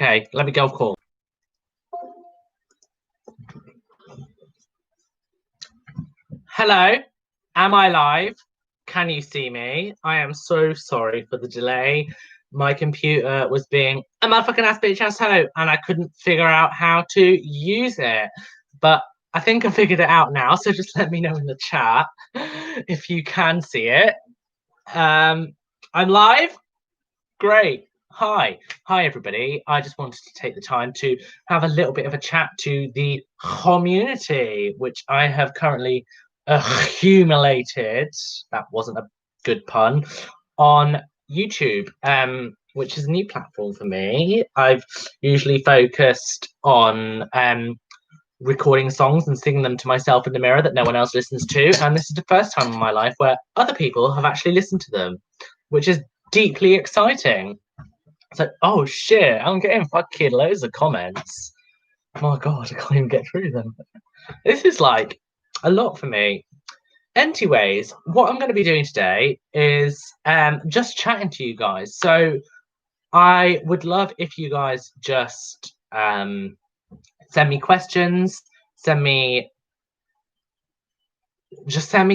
Okay, let me go call. Hello, am I live? Can you see me? I am so sorry for the delay. My computer was being a motherfucking ass bitch asshole, and I couldn't figure out how to use it. But I think I figured it out now, so just let me know in the chat if you can see it. I'm live. Great. Hi everybody. I just wanted to take the time to have a little bit of a chat to the community, which I have currently accumulated. That wasn't a good pun. On YouTube, which is a new platform for me. I've usually focused on recording songs and singing them to myself in the mirror that no one else listens to, and this is the first time in my life where other people have actually listened to them, which is deeply exciting. It's like, oh shit, I'm getting fucking loads of comments. My god, I can't even get through them. This is like a lot for me. Anyways, what I'm going to be doing today is just chatting to you guys. So I would love if you guys just send me questions, send me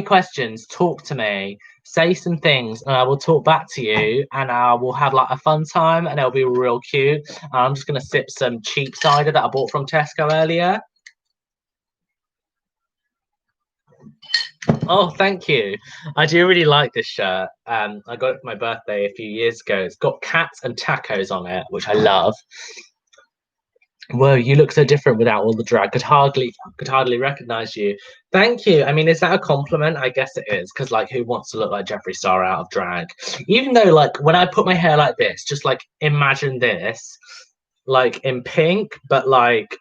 questions, talk to me, say some things, and I will talk back to you, and I will have like a fun time, and it'll be real cute. And I'm just gonna sip some cheap cider that I bought from Tesco earlier. Oh, thank you. I do really like this shirt. I got it for my birthday a few years ago. It's got cats and tacos on it, which I love. Whoa, you look so different without all the drag. Could hardly recognize you. Thank you. I mean, is that a compliment? I guess it is, because like, who wants to look like Jeffree Star out of drag? Even though, like, when I put my hair like this, just like imagine this, like in pink, but like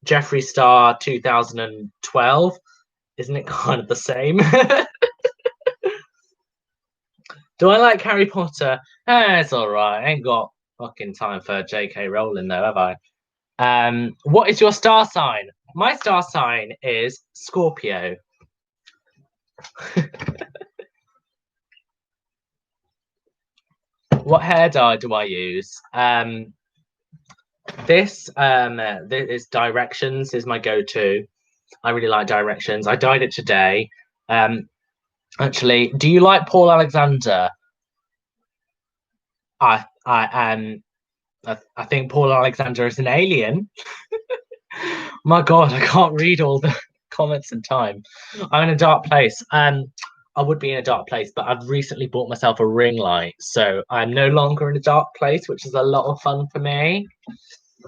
Jeffree Star 2012. Isn't it kind of the same? Do I like Harry Potter? It's all right. I ain't got fucking time for J.K. Rowling though, have I? What is your star sign? My star sign is Scorpio. What hair dye do I use? This is Directions is my go-to. I really like Directions. I dyed it today. Actually, do you like Paul Alexander? I think Paul Alexander is an alien. My God, I can't read all the comments in time. I'm in a dark place. I would be in a dark place, but I've recently bought myself a ring light, so I'm no longer in a dark place, which is a lot of fun for me.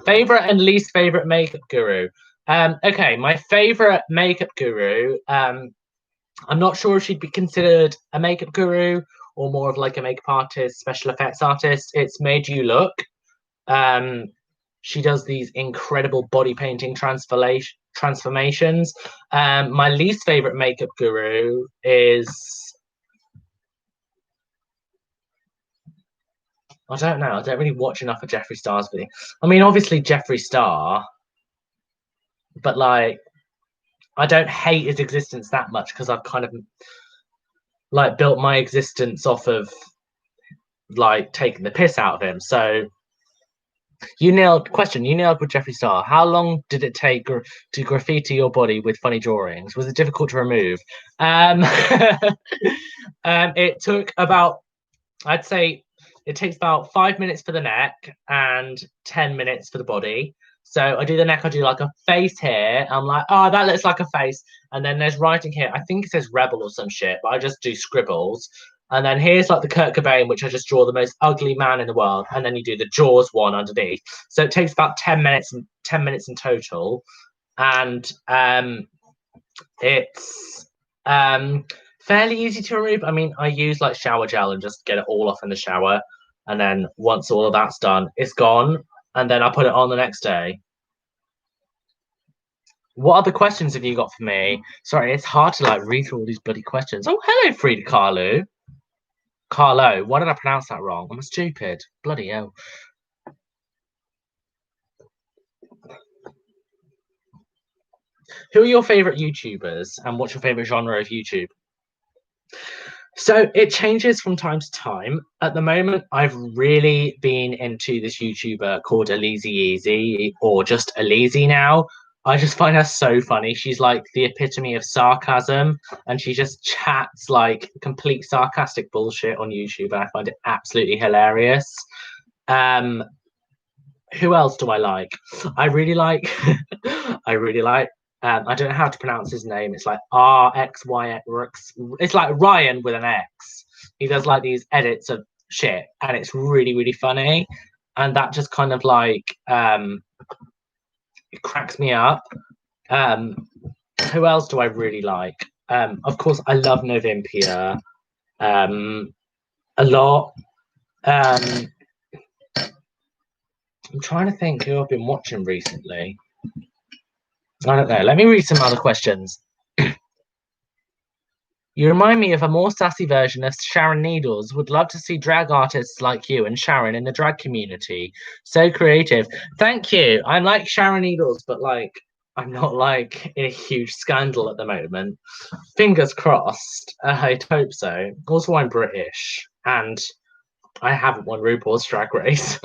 Favorite and least favorite makeup guru. Okay, my favorite makeup guru. I'm not sure if she'd be considered a makeup guru or more of like a makeup artist, special effects artist. It's Made You Look. She does these incredible body painting transformations. My least favorite makeup guru is, I don't know. I don't really watch enough of Jeffree Star's video. I mean, obviously Jeffree Star, but like, I don't hate his existence that much because I've kind of like built my existence off of like taking the piss out of him. So you nailed with Jeffree Star. How long did it take to graffiti your body with funny drawings? Was it difficult to remove? It took about, I'd say it takes about 5 minutes for the neck and 10 minutes for the body. So I do the neck, I do like a face here. I'm like, oh, that looks like a face. And then there's writing here. I think it says rebel or some shit, but I just do scribbles. And then here's like the Kurt Cobain, which I just draw the most ugly man in the world. And then you do the Jaws one underneath. So it takes about 10 minutes in total. And it's fairly easy to remove. I mean, I use like shower gel and just get it all off in the shower. And then once all of that's done, it's gone. And then I put it on the next day. What other questions have you got for me? Sorry, it's hard to like read through all these bloody questions. Oh, hello, Frida Carlo. Carlo, why did I pronounce that wrong? I'm stupid. Bloody hell. Who are your favorite YouTubers and what's your favorite genre of YouTube? So it changes from time to time. At the moment, I've really been into this YouTuber called Elise Easy or just Elise now. I just find her so funny. She's like the epitome of sarcasm and she just chats like complete sarcastic bullshit on YouTube. And I find it absolutely hilarious. Um, who else do I like? I really like, I really like I don't know how to pronounce his name. It's like RXYX. It's like Ryan with an X. He does like these edits of shit, and it's really, really funny. And that just kind of like it cracks me up. Um, who else do I really like? Of course, I love Novimpia a lot. Um, I'm trying to think who I've been watching recently. I don't know. Let me read some other questions. You remind me of a more sassy version of Sharon Needles. Would love to see drag artists like you and Sharon in the drag community. So creative. Thank you. I'm like Sharon Needles, but like I'm not like in a huge scandal at the moment. Fingers crossed. I hope so. Also, I'm British and I haven't won RuPaul's Drag Race.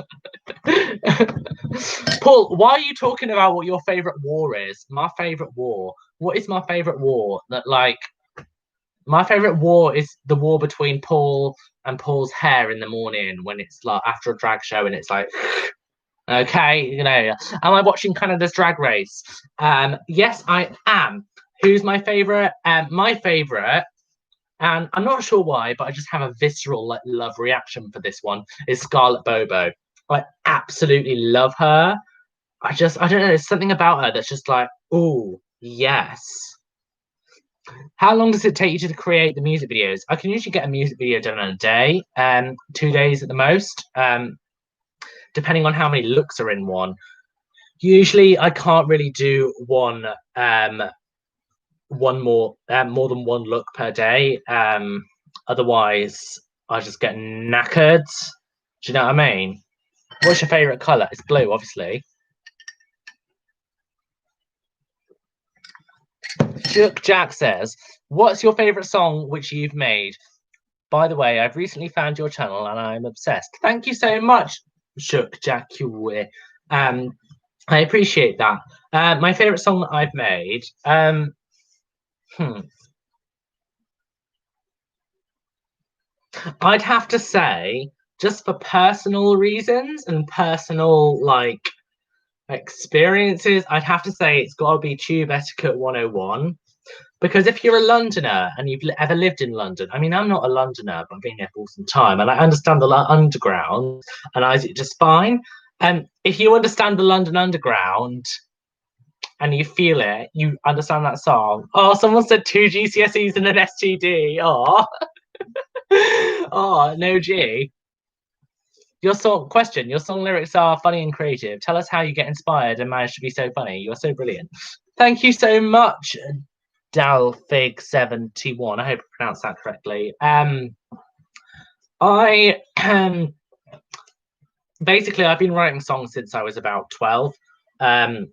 Paul, why are you talking about what your favorite war is? My favorite war. What is my favorite war? That like my favorite war is the war between Paul and Paul's hair in the morning when it's like after a drag show and it's like, okay, you know, am I watching Canada's Drag Race? Yes, I am. Who's my favorite? My favorite, and I'm not sure why, but I just have a visceral like love reaction for this one. Is Scarlett Bobo? I absolutely love her. I don't know. There's something about her that's just like, oh yes. How long does it take you to create the music videos? I can usually get a music video done in a day, 2 days at the most, depending on how many looks are in one. Usually, I can't really do more than one look per day. Otherwise, I just get knackered. Do you know what I mean? What's your favorite color? It's blue, obviously. Chuck Jack says, "What's your favorite song which you've made?" By the way, I've recently found your channel and I'm obsessed. Thank you so much, Chuck Jack. I appreciate that. My favorite song that I've made. I'd have to say, just for personal reasons and personal like experiences, I'd have to say it's got to be Tube Etiquette 101. Because if you're a Londoner and you've ever lived in London, I mean, I'm not a Londoner, but I've been here for some time and I understand the underground and I just fine. And if you understand the London Underground and you feel it, you understand that song. Oh, someone said 2 GCSEs and an STD. Oh, oh, no G. Your song lyrics are funny and creative. Tell us how you get inspired and manage to be so funny. You're so brilliant. Thank you so much, Dalfig71. I hope I pronounced that correctly. I basically I've been writing songs since I was about 12. And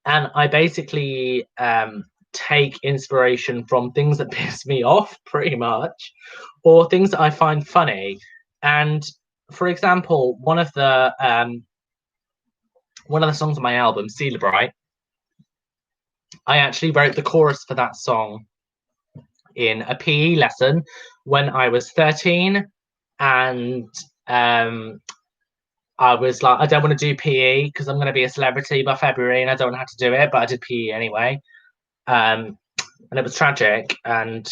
I basically take inspiration from things that piss me off pretty much, or things that I find funny. And for example, one of the songs on my album, Celebrate, I actually wrote the chorus for that song in a PE lesson when I was 13, and I was like, I don't want to do PE because I'm going to be a celebrity by February and I don't have to do it, but I did PE anyway. And it was tragic. And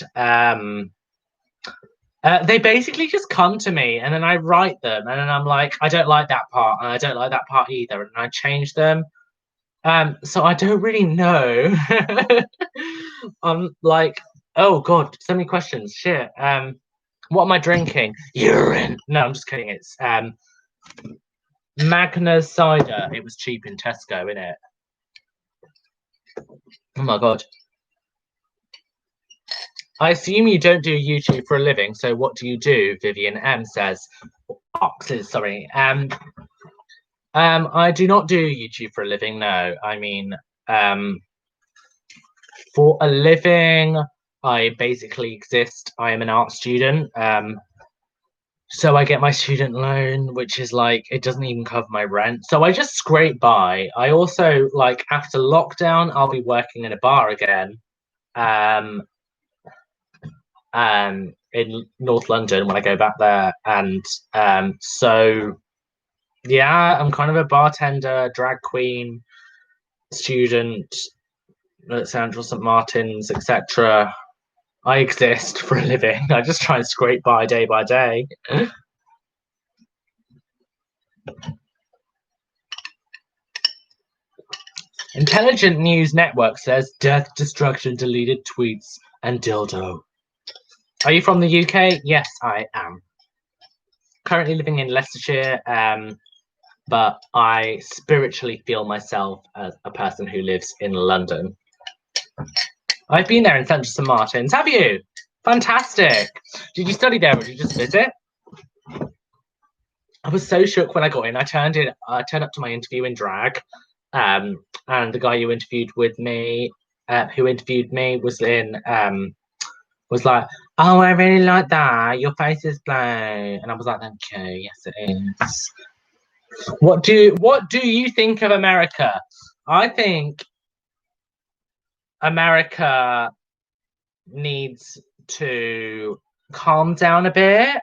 they basically just come to me and then I write them and then I'm like, I don't like that part and I don't like that part either. And I change them. So I don't really know. I'm like, oh God, so many questions. Shit. What am I drinking? Urine. No, I'm just kidding. It's Magna's cider. It was cheap in Tesco, innit? Oh my God. I assume you don't do YouTube for a living, so what do you do? Vivian M says. Oxes, sorry. I do not do YouTube for a living, no. I mean, for a living, I basically exist. I am an art student. So I get my student loan, which is like it doesn't even cover my rent. So I just scrape by. I also like after lockdown, I'll be working in a bar again. Um, in North London when I go back there. And so yeah, I'm kind of a bartender, drag queen, student at Central St. Martin's, etc. I exist for a living. I just try and scrape by day. Intelligent News Network says death, destruction, deleted tweets, and dildo. Are you from the UK? Yes, I am. Currently living in Leicestershire, but I spiritually feel myself as a person who lives in London. I've been there in Central St. Martin's. Have you? Fantastic. Did you study there or did you just visit? I was so shook when I got in. I turned up to my interview in drag, and the guy who interviewed me, was like, "Oh, I really like that. Your face is blue," and I was like, "Thank you. Yes, it is." What do you think of America? I think America needs to calm down a bit.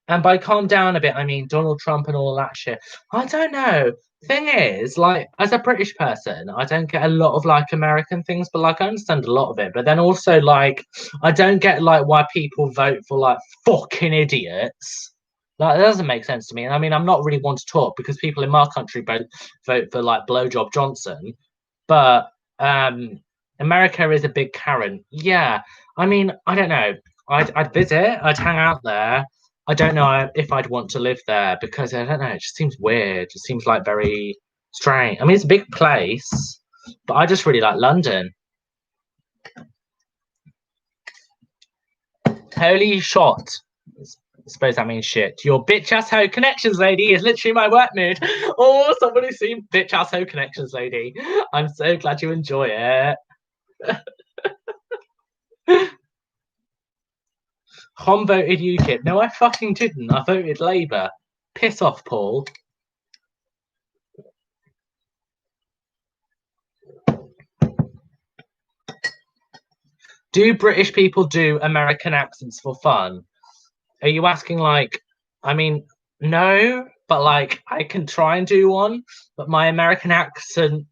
And by calm down a bit, I mean Donald Trump and all that shit. I don't know. Thing is, like, as a British person, I don't get a lot of like American things, but like I understand a lot of it. But then also, like, I don't get like why people vote for like fucking idiots. Like, that doesn't make sense to me. And I mean, I'm not really one to talk because people in my country vote for like Blowjob Johnson. But America is a big Karen. Yeah. I mean, I don't know. I'd visit, I'd hang out there. I don't know if I'd want to live there because I don't know. It just seems weird. It just seems like very strange. I mean, it's a big place, but I just really like London. Holy shot. I suppose that means shit. Your bitch ass hoe connections lady is literally my work mood. Oh, somebody seen bitch ass hoe connections lady. I'm so glad you enjoy it. Khom voted UKIP. No, I fucking didn't. I voted Labour. Piss off, Paul. Do British people do American accents for fun? Are you asking like, I mean, no, but like I can try and do one, but my American accent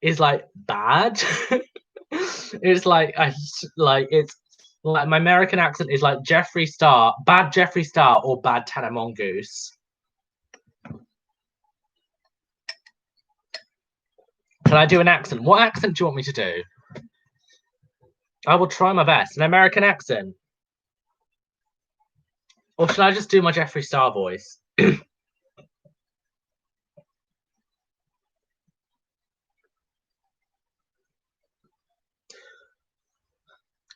is like bad. It's like it's like my American accent is like Jeffree Star, bad Jeffree Star or bad Tana Mongoose. Can I do an accent? What accent do you want me to do? I will try my best. An American accent. Or should I just do my Jeffree Star voice?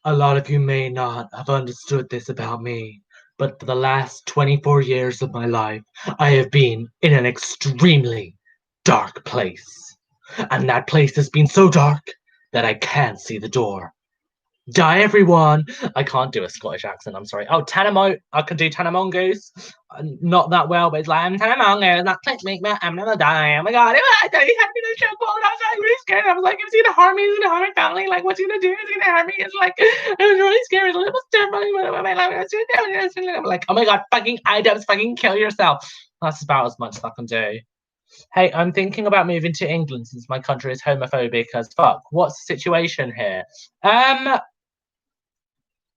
A lot of you may not have understood this about me, but for the last 24 years of my life, I have been in an extremely dark place. And that place has been so dark that I can't see the door. Die, everyone! I can't do a Scottish accent, I'm sorry. Oh, Tanamo, I can do Tana Mongoose. Not that well, but it's like, I'm Tana Mongoose, that click me, I'm gonna die. Oh my god, I thought he had me in a chokehold. I was like, really scared. I was like, is he gonna harm me? Is he gonna harm my family? Like, what's he gonna do? Is he gonna harm me? It's like, I was really scared. It was terrifying. I'm like, oh my god, fucking Idubbbz, fucking kill yourself. That's about as much as I can do. Hey, I'm thinking about moving to England since my country is homophobic as fuck. What's the situation here?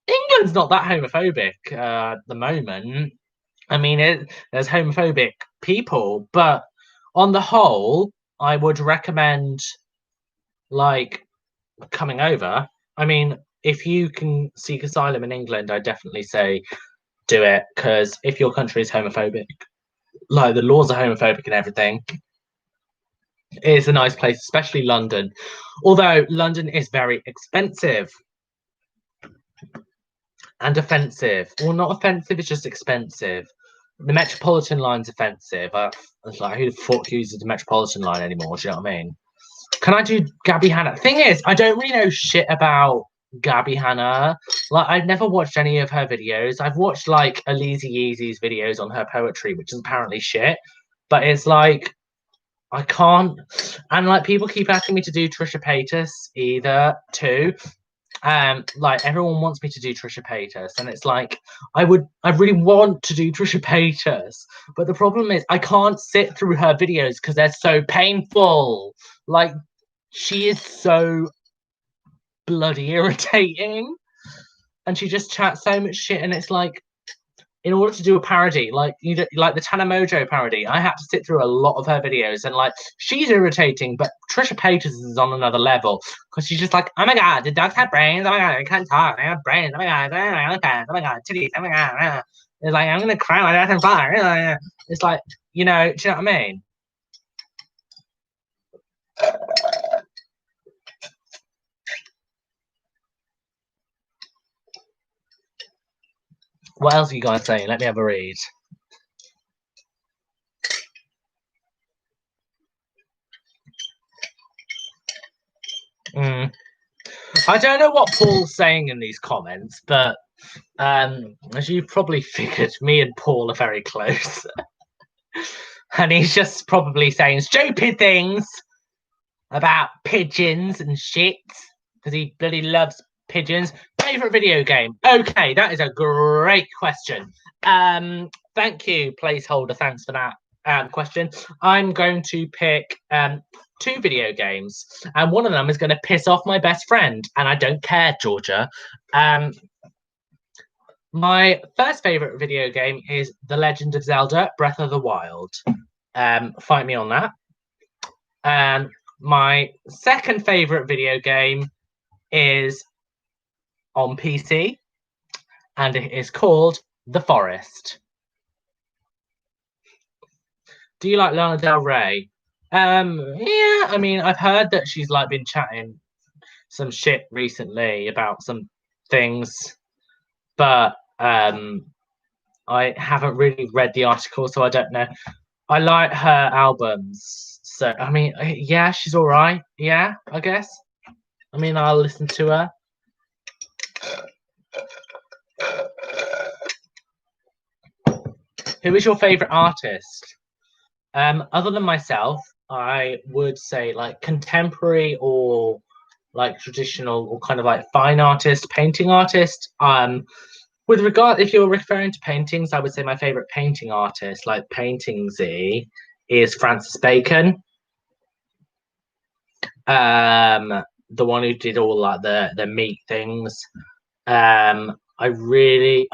England's not that homophobic at the moment. I mean, there's homophobic people, but on the whole, I would recommend like coming over. I mean, if you can seek asylum in England, I definitely say do it because if your country is homophobic, like the laws are homophobic and everything, it's a nice place, especially London. Although London is very expensive. And offensive. Well, not offensive, it's just expensive. The Metropolitan line's offensive. It's like, who the fuck uses the Metropolitan line anymore? Do you know what I mean? Can I do Gabby Hanna? Thing is, I don't really know shit about Gabby Hanna. Like, I've never watched any of her videos. I've watched like Elise Yeezy's videos on her poetry, which is apparently shit. But it's like I can't, and like people keep asking me to do Trisha Paytas either too. Like everyone wants me to do Trisha Paytas, and it's like I really want to do Trisha Paytas, but the problem is I can't sit through her videos because they're so painful. Like she is so bloody irritating, and she just chats so much shit, and it's like in order to do a parody, like like the Tana Mojo parody, I had to sit through a lot of her videos, and like she's irritating, but Trisha Paytas is on another level because she's just like, oh my god, the dogs have brains, oh my god, I can't talk, I have brains, oh my god, oh my god, titties, oh my god, it's like I'm gonna cry, my dad's on fire. It's like, you know, do you know what I mean? What else are you guys saying? Let me have a read. I don't know what Paul's saying in these comments, but as you probably figured, me and Paul are very close. And he's just probably saying stupid things about pigeons and shit because he bloody loves pigeons. Favorite video game? Okay, that is a great question. Thank you, placeholder. Thanks for that question. I'm going to pick 2 video games, and one of them is going to piss off my best friend, and I don't care, Georgia. My first favorite video game is The Legend of Zelda: Breath of the Wild. Fight me on that. My second favorite video game is on PC, and it is called The Forest. Do you like Lana Del Rey? Yeah, I mean, I've heard that she's like been chatting some shit recently about some things, but I haven't really read the article, so I don't know. I like her albums, so I mean, yeah, she's all right. Yeah, I guess. I mean, I'll listen to her. Who is your favorite artist? Other than myself, I would say like contemporary or like traditional or kind of like fine artist, painting artist. With regard, if you're referring to paintings, I would say my favorite painting artist, like Paintingsy, is Francis Bacon. The one who did all like the meat things. I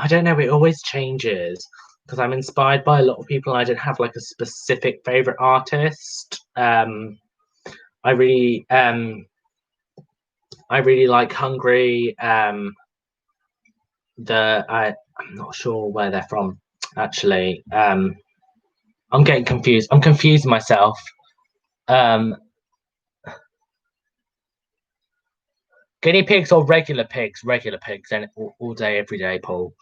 don't know, it always changes because I'm inspired by a lot of people and I don't have like a specific favorite artist. I really like Hungary. I'm not sure where they're from actually. I'm getting confused. I'm confusing myself. Guinea pigs or regular pigs? Regular pigs, and all day, every day, Paul.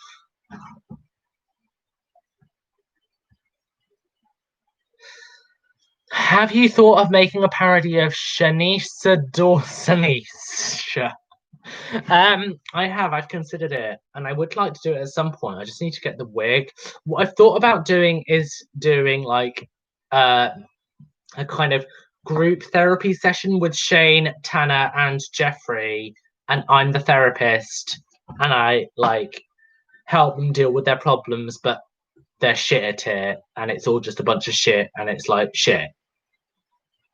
Have you thought of making a parody of Shanisha Dawsonisha? I have. I've considered it, and I would like to do it at some point. I just need to get the wig. What I've thought about doing is doing like a kind of group therapy session with Shane, Tanner, and Jeffrey, and I'm the therapist, and I like help them deal with their problems, but they're shit at it, and it's all just a bunch of shit, and it's like shit.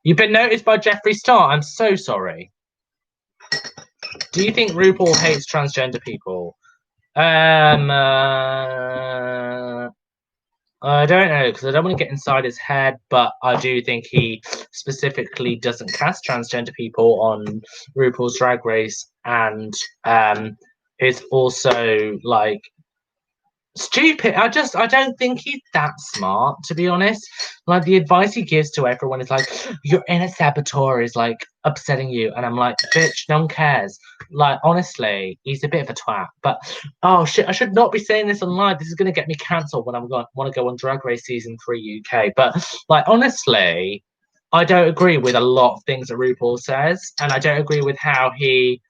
You've been noticed by Jeffree Star. I'm so sorry. Do you think RuPaul hates transgender people? I don't know because I don't want to get inside his head, but I do think he specifically doesn't cast transgender people on RuPaul's Drag Race, and is also like stupid. I don't think he's that smart, to be honest. Like the advice he gives to everyone is like, your inner saboteur is like upsetting you, and I'm like, bitch, no one cares. Like honestly, he's a bit of a twat. But oh shit, I should not be saying this online. This is gonna get me cancelled when I'm going want to go on Drag Race season 3 UK. But like honestly, I don't agree with a lot of things that RuPaul says, and I don't agree with how he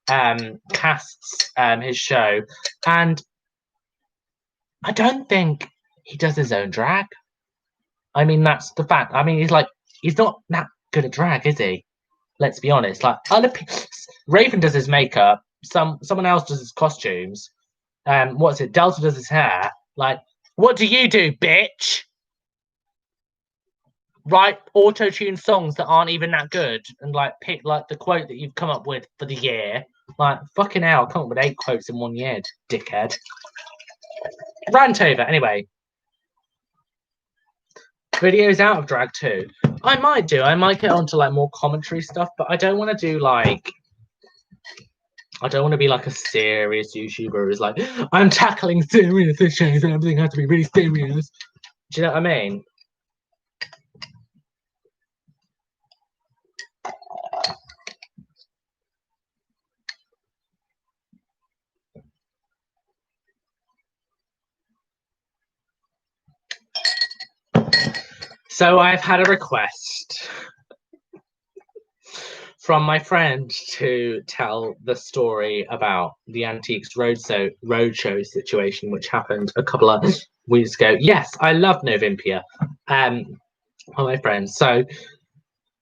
casts his show, and I don't think he does his own drag. I mean, that's the fact. I mean, he's not that good at drag, is he? Let's be honest. Like Raven does his makeup, someone else does his costumes. What's it? Delta does his hair. Like, what do you do, bitch? Write auto-tune songs that aren't even that good, and like pick like the quote that you've come up with for the year. Like, fucking hell, come up with 8 quotes in 1 year, dickhead. Rant over. Anyway, videos out of drag too. I might get onto like more commentary stuff, but I don't want to do like. I don't want to be like a serious YouTuber who's like, I'm tackling serious issues and everything has to be really serious. Do you know what I mean? So I've had a request from my friend to tell the story about the Antiques Roadshow situation, which happened a couple of weeks ago. Yes, I love Novimpia. My friends. So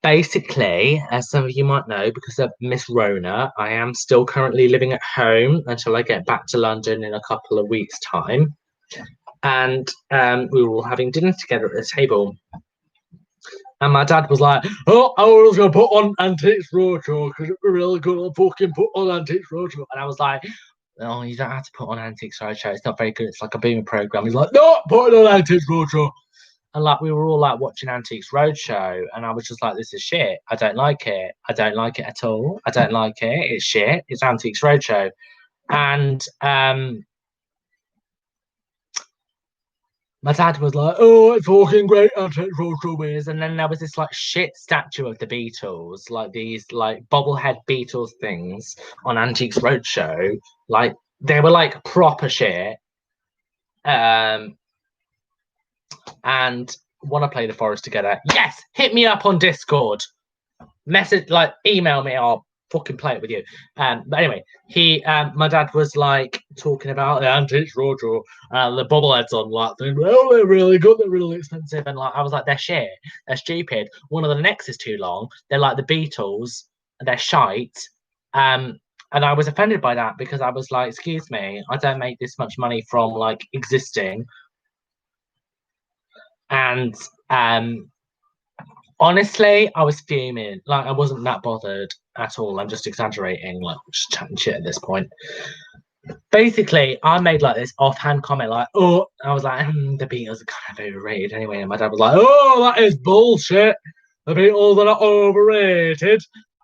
basically, as some of you might know, because of Miss Rona, I am still currently living at home until I get back to London in a couple of weeks' time. And we were all having dinner together at the table. And my dad was like, oh, I was going to put on Antiques Roadshow because we're really going to fucking put on Antiques Roadshow. And I was like, oh, you don't have to put on Antiques Roadshow. It's not very good. It's like a boomer program. He's like, no, put it on Antiques Roadshow. And like we were all like watching Antiques Roadshow, and I was just like, this is shit. I don't like it. I don't like it at all. I don't like it. It's shit. It's Antiques Roadshow. And my dad was like, oh, it's fucking great, Antiques Roadshow is. And then there was this like shit statue of the Beatles, like these like bobblehead Beatles things on Antiques Roadshow. Like they were like proper shit. And want to play the forest together? Yes, hit me up on Discord. Message, like, email me. I'll fucking play it with you. But anyway, my dad was like talking about the Antiques Roadshow, the bobbleheads on like, oh, they're really good, they're really expensive, and like I was like, they're shit, they're stupid. One of the necks is too long. They're like the Beatles, they're shite. And I was offended by that because I was like, excuse me, I don't make this much money from like existing. And honestly, I was fuming. Like, I wasn't that bothered at all. I'm just exaggerating, like, just chatting shit at this point. Basically, I made like this offhand comment, like, oh, I was like, the Beatles are kind of overrated anyway. And my dad was like, oh, that is bullshit. The Beatles are not overrated.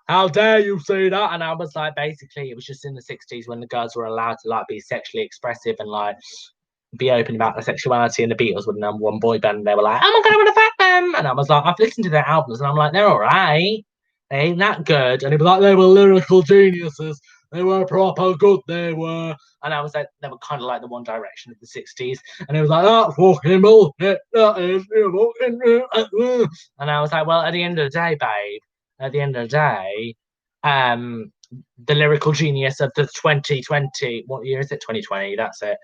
How dare you say that? And I was like, basically, it was just in the 60s when the girls were allowed to like be sexually expressive and like be open about their sexuality, and the Beatles were the #1 boy band, and they were like, oh my god, I want to fuck them. And I was like, I've listened to their albums and I'm like, they're all right. They ain't that good. And he was like, they were lyrical geniuses. They were proper good, they were. And I was like, they were kind of like the One Direction of the 60s. And he was like, that's fucking bullshit. That is fucking. And I was like, well, at the end of the day, babe, at the end of the day, the lyrical genius of the 2020, what year is it? 2020, that's it.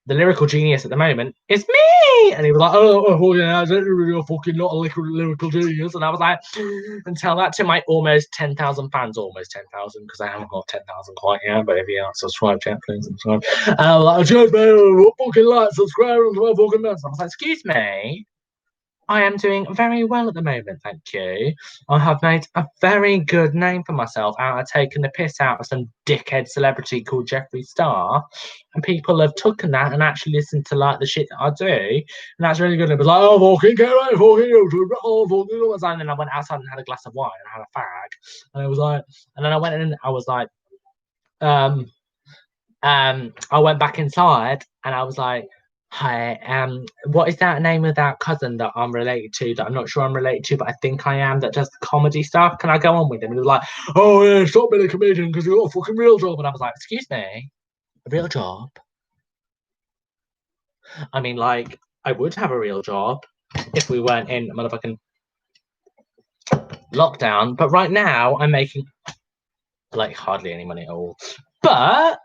The lyrical genius at the moment is me. And he was like, oh yeah, you're fucking not a lyrical genius. And I was like, and tell that to my almost 10,000 fans, almost 10,000, because I haven't got 10,000 quite yet. But if you aren't subscribed yet, please subscribe. And I was like, just fucking like, subscribe to my fucking mess. I was like, excuse me. I am doing very well at the moment, thank you. I have made a very good name for myself out of taking the piss out of some dickhead celebrity called Jeffree Star. And people have taken that and actually listened to like the shit that I do. And that's really good. It was like, oh, fucking get away, fucking YouTube, oh, fucking. And then I went outside and had a glass of wine and had a fag. And I was like, and then I went in and I was like, I went back inside and I was like, hi, what is that name of that cousin that I'm related to, that I'm not sure I'm related to, but I think I am, that does the comedy stuff? Can I go on with him? And he was like, oh yeah, stop being a comedian because you got a fucking real job. And I was like, excuse me, a real job? I mean, like, I would have a real job if we weren't in motherfucking lockdown, but right now I'm making like hardly any money at all. But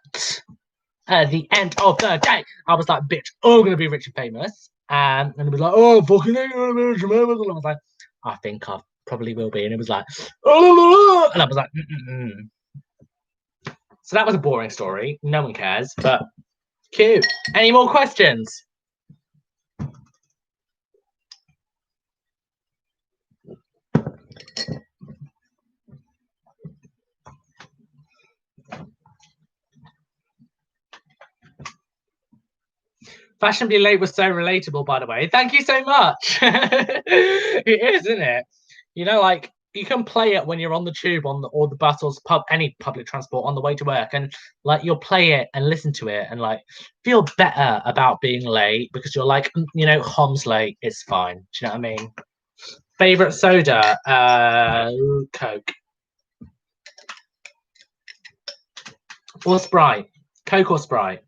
at the end of the day, I was like, bitch, I'm gonna be rich and famous. And it'd be like, oh, fucking I'm gonna be rich and famous. And I was like, I think I probably will be. And it was like, oh, and I was like, mm-mm-mm. So that was a boring story. No one cares, but cute. Any more questions? Fashionably Late was so relatable, by the way. Thank you so much. It is, isn't it? You know, like you can play it when you're on the tube, on the or the bus or any public transport on the way to work, and like you'll play it and listen to it and like feel better about being late because you're like, you know, Khom's late, it's fine. Do you know what I mean? Favorite soda, Coke or Sprite. Coke or Sprite.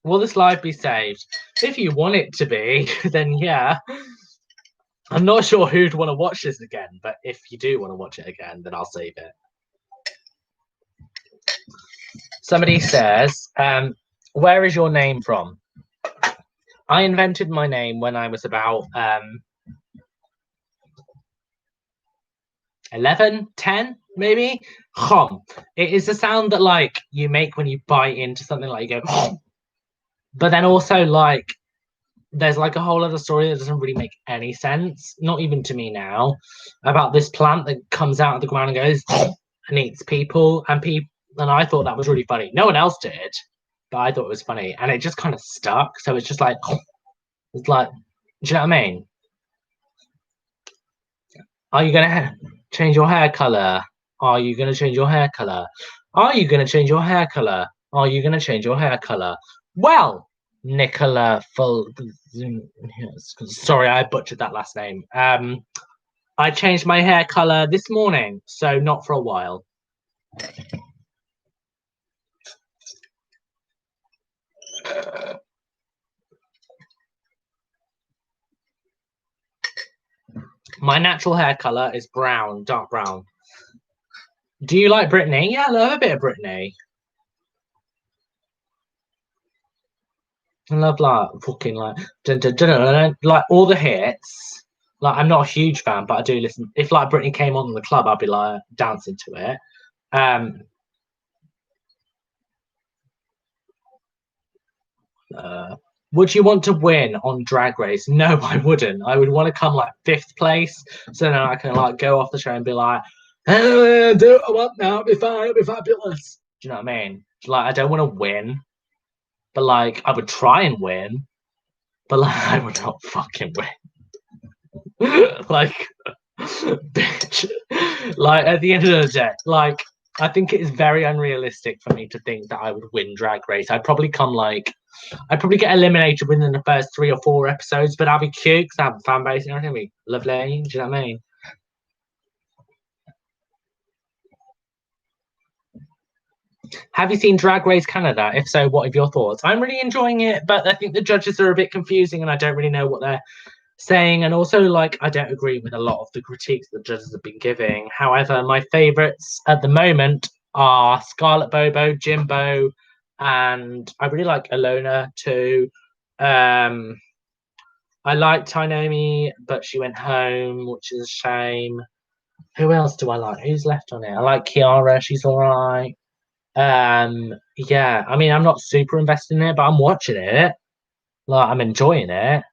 Will this live be saved? If you want it to be, then yeah. I'm not sure who'd want to watch this again, but if you do want to watch it again, then I'll save it. Somebody says, where is your name from? I invented my name when I was about 11, 10, maybe. Khom. It is a sound that like you make when you bite into something, like you go Khom. But then also like there's like a whole other story that doesn't really make any sense, not even to me now, about this plant that comes out of the ground and goes and eats people, and I thought that was really funny. No one else did, but I thought it was funny, and it just kind of stuck. So it's just like it's like, do you know what I mean? Are you gonna change your hair color? Are you gonna change your hair color? Are you gonna change your hair color? Are you gonna change your hair color? Well, Nicola Full. Sorry, I butchered that last name. I changed my hair color this morning, so not for a while. My natural hair color is brown, dark brown. Do you like Britney? Yeah, I love a bit of Britney. I love like fucking like dun, dun, dun, dun, dun, like all the hits. Like I'm not a huge fan, but I do listen. If like Britney came on in the club, I'd be like dancing to it. Um, would you want to win on Drag Race? No, I wouldn't. I would want to come like fifth place, so then I can like go off the show and be like, hey, do what I want now. It'll be fabulous. Do you know what I mean? Like I don't want to win, but like I would try and win, but like I would not fucking win. Like, bitch. Like at the end of the day, like I think it is very unrealistic for me to think that I would win Drag Race. I'd probably get eliminated within the first 3 or 4 episodes, but that'd be cute because I have a fan base and everything. Be lovely. Do you know what I mean? Have you seen Drag Race Canada? If so, what are your thoughts? I'm really enjoying it, but I think the judges are a bit confusing and I don't really know what they're saying. And also, like, I don't agree with a lot of the critiques the judges have been giving. However, my favourites at the moment are Scarlett Bobo, Jimbo, and I really like Alona too. I like Tainomi, but she went home, which is a shame. Who else do I like? Who's left on it? I like Kiara, she's all right. Yeah, I mean, I'm not super invested in it, but I'm watching it. Like, I'm enjoying it.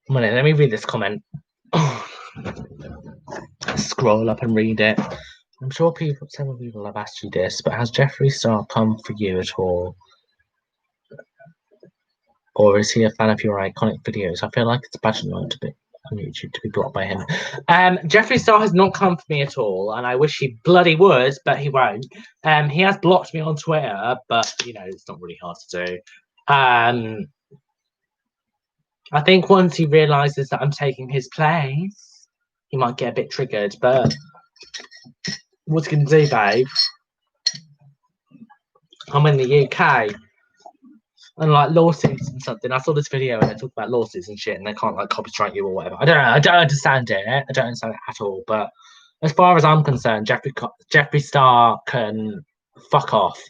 Let me read this comment. Scroll up and read it. I'm sure several people have asked you this, but has Jeffree Star come for you at all? Or is he a fan of your iconic videos? I feel like it's bad enough to be on YouTube to be blocked by him. Jeffree Star has not come for me at all, and I wish he bloody would, but he won't. He has blocked me on Twitter, but you know, it's not really hard to do. I think once he realizes that I'm taking his place, he might get a bit triggered, but What's gonna do, babe? I'm in the UK and like lawsuits and something. I saw this video and they talk about lawsuits and shit, and they can't like copyright you or whatever. I don't know. I don't understand it. I don't understand it at all. But as far as I'm concerned, Jeffree Star can fuck off.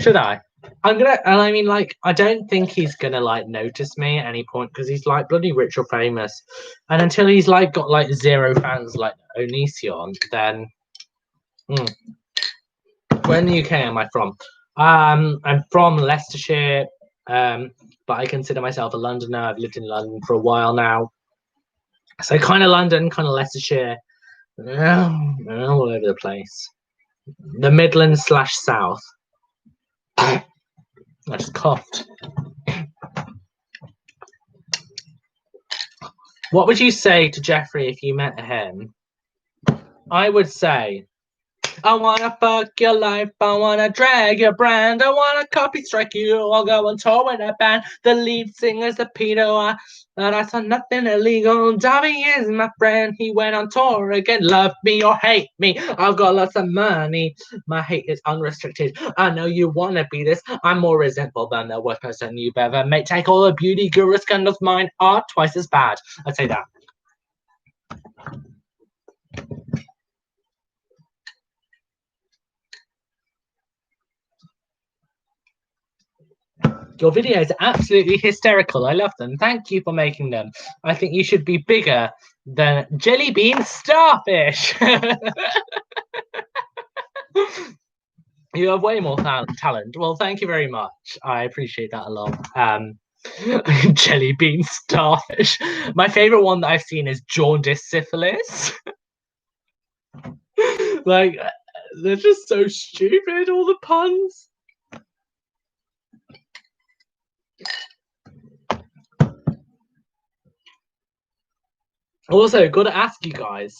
Should I? I'm gonna, and I mean, like, I don't think he's gonna like notice me at any point because he's like bloody rich or famous, and until he's like got like 0 fans like Onision, then. Where in the UK am I from? I'm from Leicestershire, but I consider myself a Londoner. I've lived in London for a while now, so kind of London, kind of Leicestershire, all over the place. The Midlands / South. I just coughed. What would you say to Jeffree if you met him? I would say, I wanna fuck your life, I wanna drag your brand, I wanna copy strike you, I'll go on tour with a band. The lead singer's a pedo, and I saw nothing illegal. Dobby is my friend, he went on tour again. Love me or hate me, I've got lots of money. My hate is unrestricted. I know you wanna be this. I'm more resentful than the worst person you've ever met. Take all the beauty guru scandals, mine are twice as bad. I'd say that. Your videos are absolutely hysterical. I love them. Thank you for making them. I think you should be bigger than Jelly Bean Starfish. You have way more talent. Well, thank you very much. I appreciate that a lot. Jelly Bean Starfish. My favorite one that I've seen is Jaundice Syphilis. Like, they're just so stupid, all the puns. Also, got to ask you guys.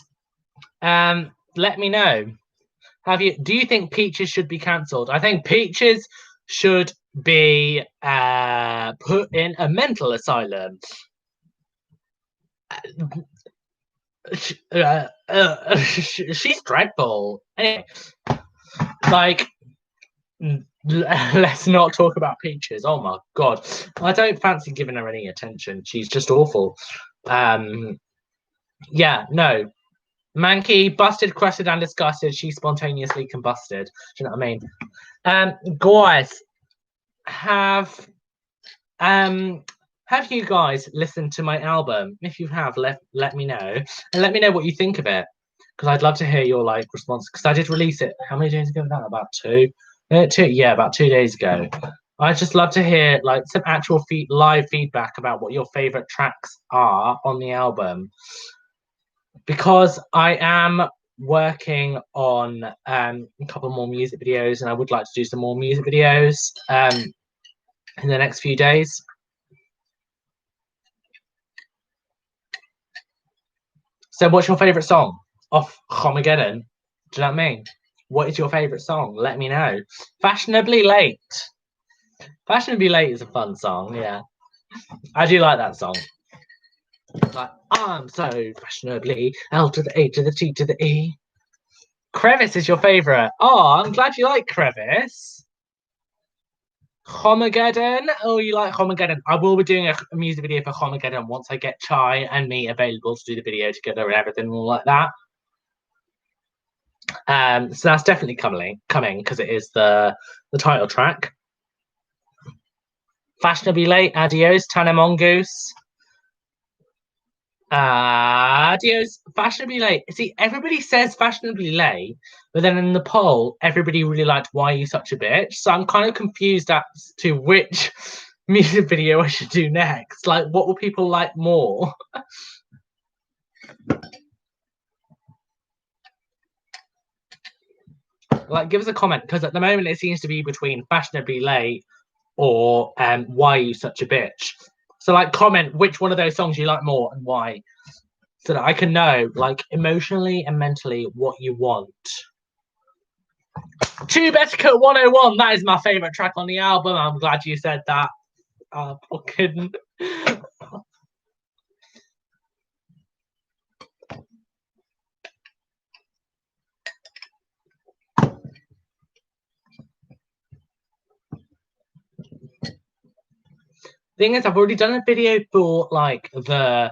Let me know. Do you think Peaches should be cancelled? I think Peaches should be put in a mental asylum. She's dreadful. Anyway, like, let's not talk about Peaches. Oh my god, I don't fancy giving her any attention. She's just awful. Yeah, no. Mankey, busted, crusted, and disgusted. She spontaneously combusted. Do you know what I mean? Guys, have you guys listened to my album? If you have, let me know, and let me know what you think of it, because I'd love to hear your like response. Because I did release it. How many days ago was that? About two. Yeah, about 2 days ago. I'd just love to hear like some actual live feedback about what your favorite tracks are on the album. Because I am working on a couple more music videos, and I would like to do some more music videos in the next few days. So what's your favourite song off Khomageddon? Do you know what I mean? What is your favourite song? Let me know. Fashionably Late. Fashionably Late is a fun song, yeah. I do like that song. Like, I'm so fashionably L to the A to the T to the E. Crevice is your favourite. Oh, I'm glad you like Crevice. Khomageddon. Oh, you like Khomageddon. I will be doing a music video for Khomageddon once I get Chai and me available to do the video together and everything and all like that. So that's definitely coming because it is the title track. Fashionably Late, Adios, Tana Mongoose. Adios, Fashionably Late. See, everybody says Fashionably Late, but then in the poll, everybody really liked Why Are You Such a Bitch? So I'm kind of confused as to which music video I should do next. Like, what will people like more? Like, give us a comment, because at the moment it seems to be between Fashionably Late or Why Are You Such a Bitch? So, like, comment which one of those songs you like more and why, so that I can know, like, emotionally and mentally what you want. Too Better Cut 101, that is my favourite track on the album. I'm glad you said that. Fucking Thing is, I've already done a video for like the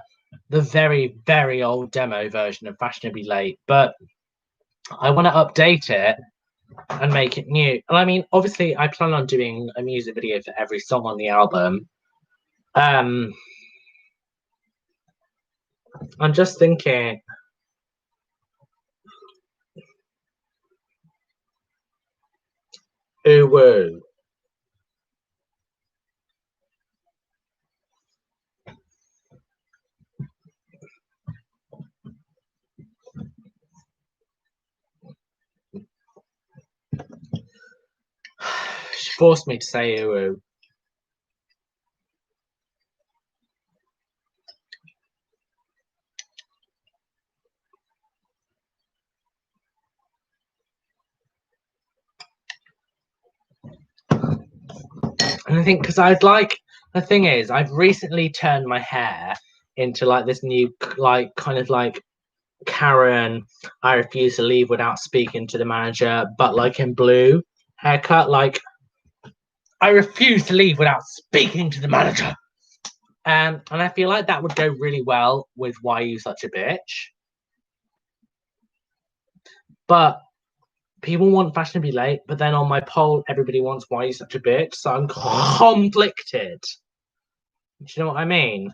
very, very old demo version of Fashionably Late, but I want to update it and make it new. And I mean, obviously, I plan on doing a music video for every song on the album. I'm just thinking. Ooh, woo. She forced me to say ooh, woo. And I think because I'd like the thing is I've recently turned my hair into like this new like kind of like Karen, I refuse to leave without speaking to the manager, but like in blue haircut, like I refuse to leave without speaking to the manager. And I feel like that would go really well with Why You Such a Bitch. But people want Fashionably Late, but then on my poll, everybody wants Why You Such a Bitch. So I'm conflicted. Do you know what I mean?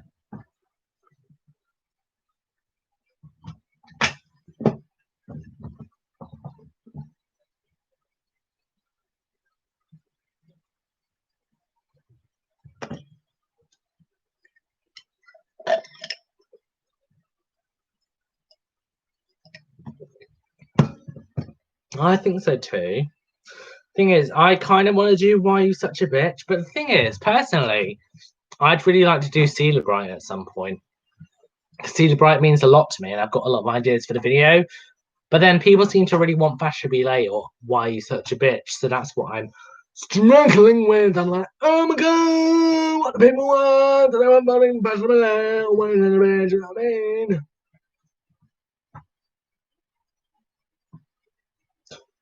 I think so too. Thing is, I kind of want to do Why You Such a Bitch, but the thing is, personally, I'd really like to do Celebrate at some point. Celebrate means a lot to me, and I've got a lot of ideas for the video. But then people seem to really want Fashionably Late or Why You Such a Bitch, so that's what I'm struggling with. I'm like, oh my god, what the people want? They want fucking Fashionably Late or Why You Such a Bitch, you know what I mean?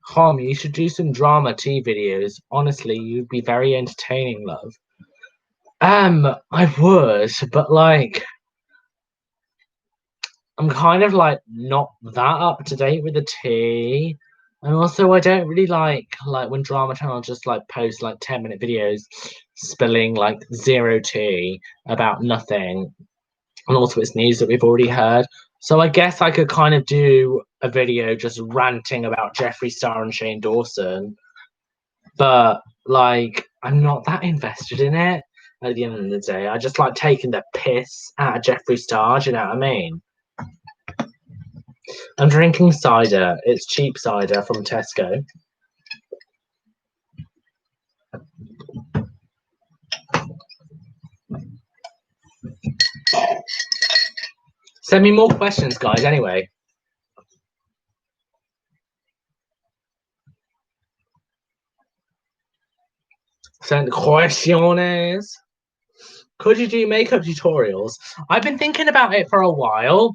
Khom, you should do some drama tea videos. Honestly, you'd be very entertaining, love. I would, but like I'm kind of like not that up to date with the tea. And also I don't really like when Drama Channel just like post like 10-minute videos spilling like zero tea about nothing. And also it's news that we've already heard. So I guess I could kind of do a video just ranting about Jeffree Star and Shane Dawson. But like I'm not that invested in it at the end of the day. I just like taking the piss out of Jeffree Star, do you know what I mean? I'm drinking cider. It's cheap cider from Tesco. Send me more questions, guys, anyway. Send questions. Could you do makeup tutorials? I've been thinking about it for a while.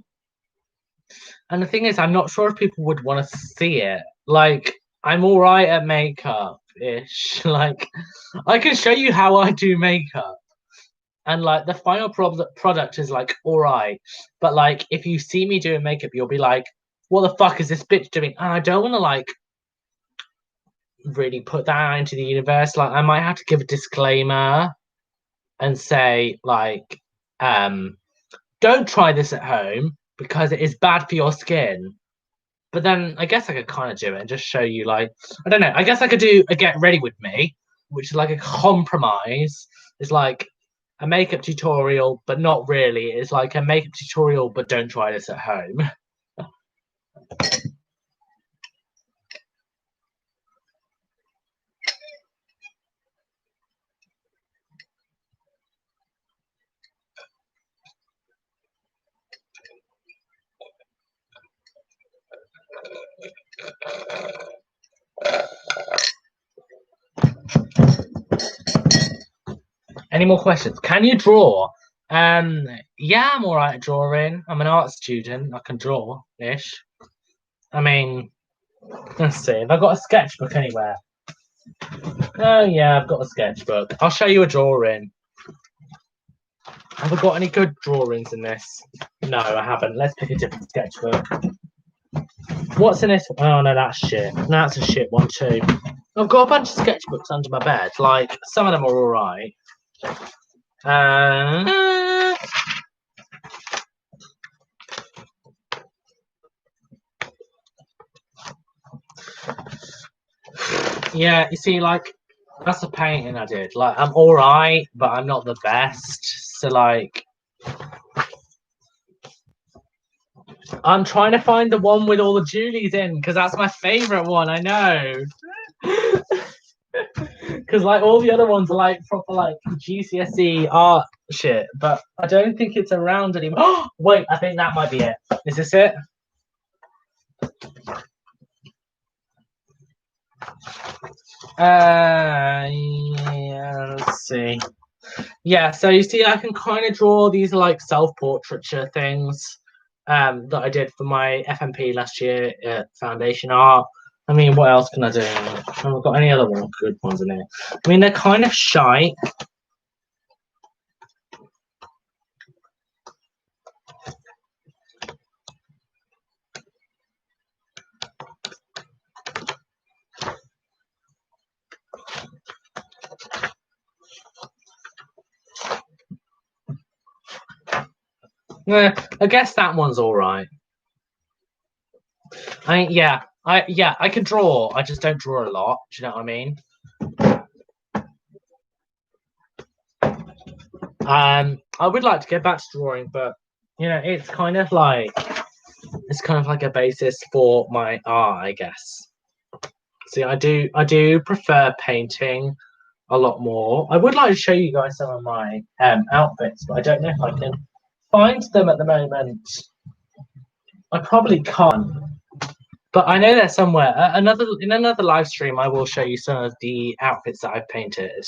And the thing is, I'm not sure if people would want to see it. Like, I'm all right at makeup ish. Like, I can show you how I do makeup. And like, the final product is like, all right. But like, if you see me doing makeup, you'll be like, what the fuck is this bitch doing? And I don't want to like really put that out into the universe. Like, I might have to give a disclaimer and say, like, don't try this at home because it is bad for your skin. But then I guess I could kind of do it and just show you, like, I don't know. I guess I could do a get ready with me, which is like a compromise. It's like a makeup tutorial, but not really. It's like a makeup tutorial, but don't try this at home. Any more questions? Can you draw? Yeah, I'm all right at drawing. I'm an art student. I can draw ish. I mean, let's see. Have I got a sketchbook anywhere? Oh yeah, I've got a sketchbook. I'll show you a drawing. Have I got any good drawings in this? No, I haven't. Let's pick a different sketchbook. What's in this? Oh no, that's shit. No, that's a shit one too. I've got a bunch of sketchbooks under my bed. Like, some of them are alright. Yeah, you see, like, that's a painting I did. Like, I'm alright, but I'm not the best. So, like, I'm trying to find the one with all the Julies in, because that's my favourite one, I know. Because, like, all the other ones are, like, proper, like, GCSE art shit, but I don't think it's around anymore. Oh, wait, I think that might be it. Is this it? Yeah, let's see. Yeah, so you see, I can kind of draw these like self-portraiture things that I did for my FMP last year at Foundation Art. I mean, what else can I do? Have I got any other good ones in here? I mean, they're kind of shy. Yeah, I guess that one's all right. I can draw. I just don't draw a lot. Do you know what I mean? I would like to get back to drawing, but you know, it's kind of like a basis for my art, I guess. See, I do prefer painting a lot more. I would like to show you guys some of my outfits, but I don't know if I can find them at the moment. I probably can't, but I know they're somewhere. In another live stream, I will show you some of the outfits that I've painted.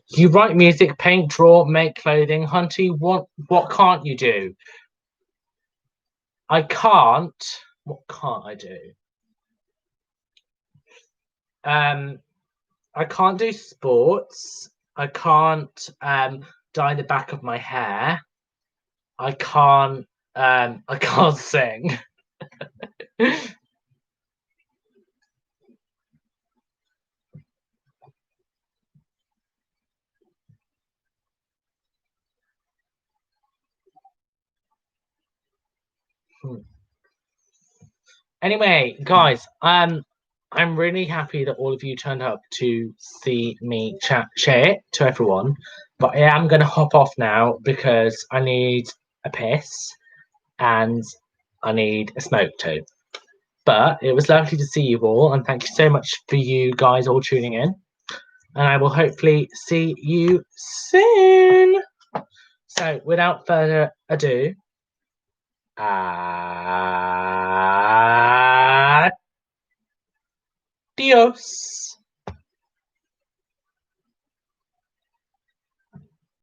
You write music, paint, draw, make clothing. Hunty, what can't you do? I can't. What can't I do? I can't do sports. I can't dye the back of my hair. I can't sing. Anyway, guys, I'm really happy that all of you turned up to see me share it to everyone. But I am gonna hop off now because I need a piss and I need a smoke too. But it was lovely to see you all, and thank you so much for you guys all tuning in. And I will hopefully see you soon. So, without further ado, adios.